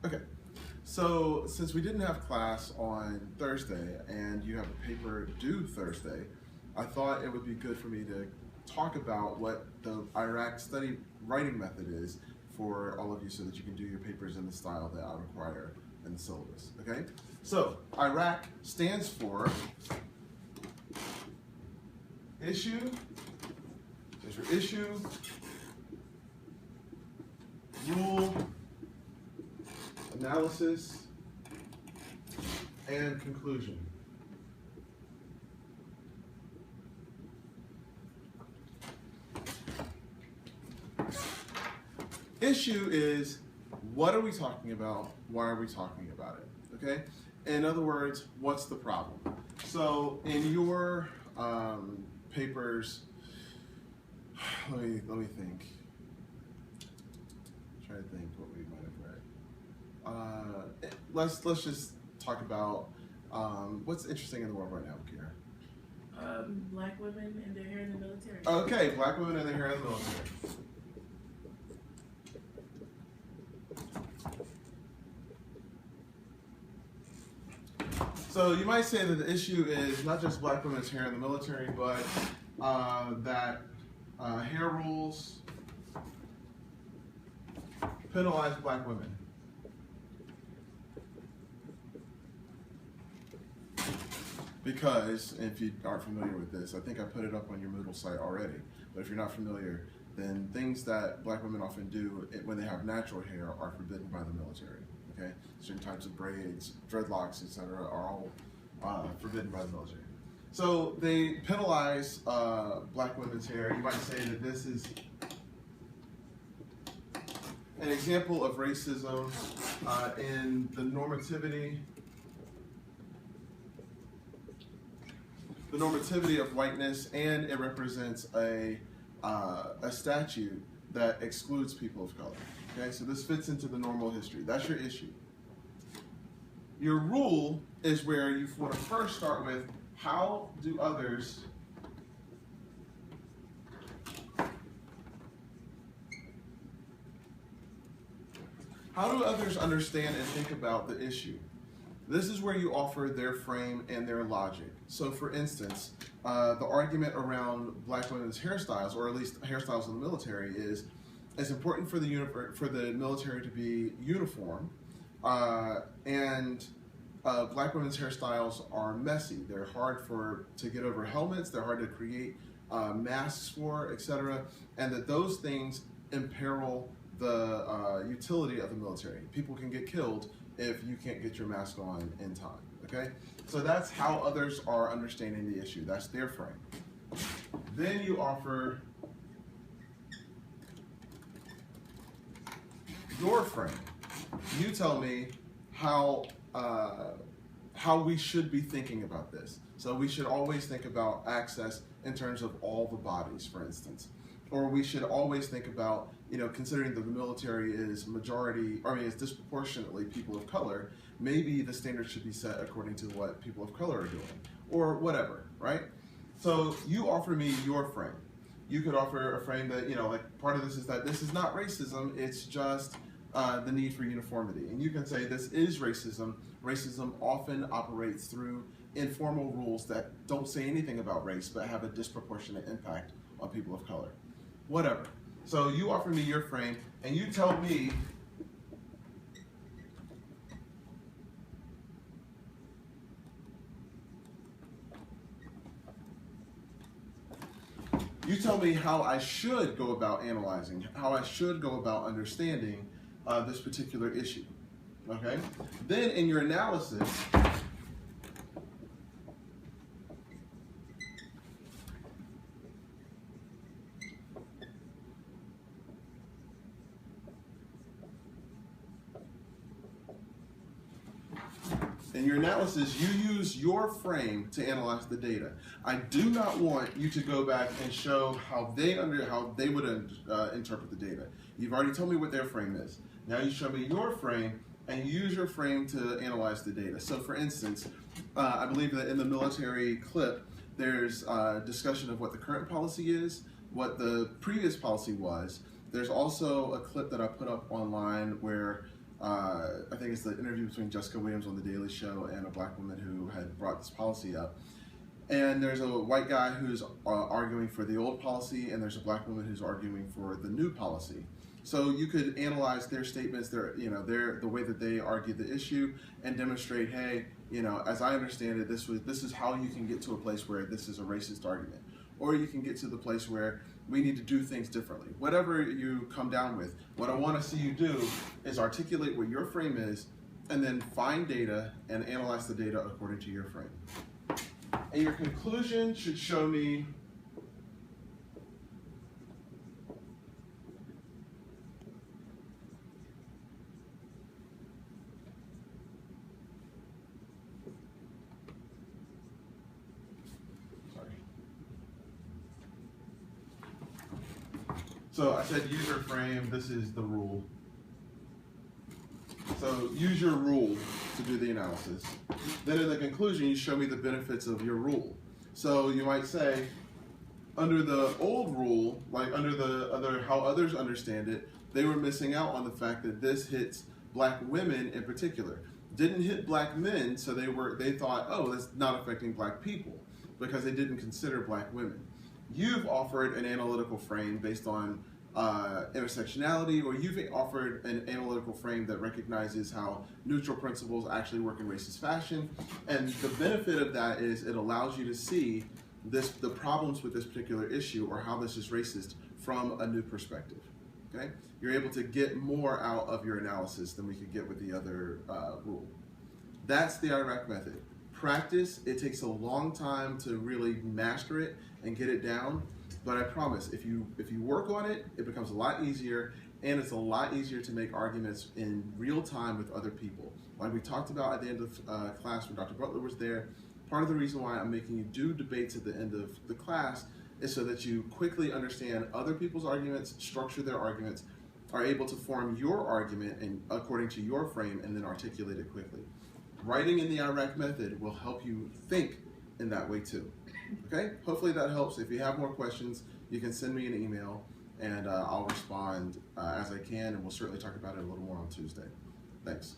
Okay, so since we didn't have class on Thursday and you have a paper due Thursday, I thought it would be good for me to talk about what the IRAC study writing method is for all of you so that you can do your papers in the style that I require in the syllabus, okay? So, IRAC stands for issue, there's your issue, rule, analysis, and conclusion. Issue is, what are we talking about? Why are we talking about it? Okay? In other words, what's the problem? So in your papers, let me think. Try to think what we might have read. Let's just talk about what's interesting in the world right now, Kira. Black women and their hair in the military. Okay, black women and their hair in the military. So you might say that the issue is not just black women's hair in the military, but that hair rules penalize black women. Because, if you aren't familiar with this, I think I put it up on your Moodle site already, but if you're not familiar, then things that black women often do when they have natural hair are forbidden by the military. Okay, certain types of braids, dreadlocks, etc., are all forbidden by the military. So they penalize black women's hair. You might say that this is an example of racism in the normativity of whiteness, and it represents a statute that excludes people of color. Okay, so this fits into the normal history. That's your issue. Your rule is where you want to first start with, how do others understand and think about the issue? This is where you offer their frame and their logic. So for instance, the argument around black women's hairstyles, or at least hairstyles in the military, is it's important for the military to be uniform, and black women's hairstyles are messy. They're hard to get over helmets, they're hard to create masks for, etc., and that those things imperil the utility of the military. People can get killed if you can't get your mask on in time, okay? So that's how others are understanding the issue. That's their frame. Then you offer your frame. You tell me how we should be thinking about this. So we should always think about access in terms of all the bodies, for instance. Or we should always think about, considering that the military is is disproportionately people of color, maybe the standards should be set according to what people of color are doing, or whatever, right? So you offer me your frame. You could offer a frame that, like part of this is that this is not racism, it's just the need for uniformity. And you can say this is racism. Racism often operates through informal rules that don't say anything about race, but have a disproportionate impact on people of color. Whatever. So you offer me your frame, and you tell me how I should go about analyzing, how I should go about understanding this particular issue. Okay? Then in your analysis, you use your frame to analyze the data. I do not want you to go back and show how they would interpret the data. You've already told me what their frame is. Now you show me your frame, and you use your frame to analyze the data. So for instance, I believe that in the military clip, there's a discussion of what the current policy is, what the previous policy was. There's also a clip that I put up online where I think it's the interview between Jessica Williams on The Daily Show and a black woman who had brought this policy up. And there's a white guy who's arguing for the old policy, and there's a black woman who's arguing for the new policy. So you could analyze their statements, the way that they argue the issue, and demonstrate, hey, as I understand it, this is how you can get to a place where this is a racist argument, or you can get to the place where we need to do things differently. Whatever you come down with, what I want to see you do is articulate what your frame is, and then find data and analyze the data according to your frame. And your conclusion should show me So I said use your frame, this is the rule. So use your rule to do the analysis. Then in the conclusion, you show me the benefits of your rule. So you might say, under the old rule, like under how others understand it, they were missing out on the fact that this hits black women in particular. Didn't hit black men, so they thought, oh, that's not affecting black people, because they didn't consider black women. You've offered an analytical frame based on intersectionality, or you've offered an analytical frame that recognizes how neutral principles actually work in racist fashion. And the benefit of that is it allows you to see the problems with this particular issue, or how this is racist, from a new perspective. Okay? You're able to get more out of your analysis than we could get with the other rule. That's the IRAC method. Practice, it takes a long time to really master it and get it down, but I promise, if you work on it, it becomes a lot easier, and it's a lot easier to make arguments in real time with other people. Like we talked about at the end of class when Dr. Butler was there, part of the reason why I'm making you do debates at the end of the class is so that you quickly understand other people's arguments, structure their arguments, are able to form your argument and according to your frame, and then articulate it quickly. Writing in the IRAC method will help you think in that way too. Okay? Hopefully that helps. If you have more questions, you can send me an email, and I'll respond as I can, and we'll certainly talk about it a little more on Tuesday. Thanks.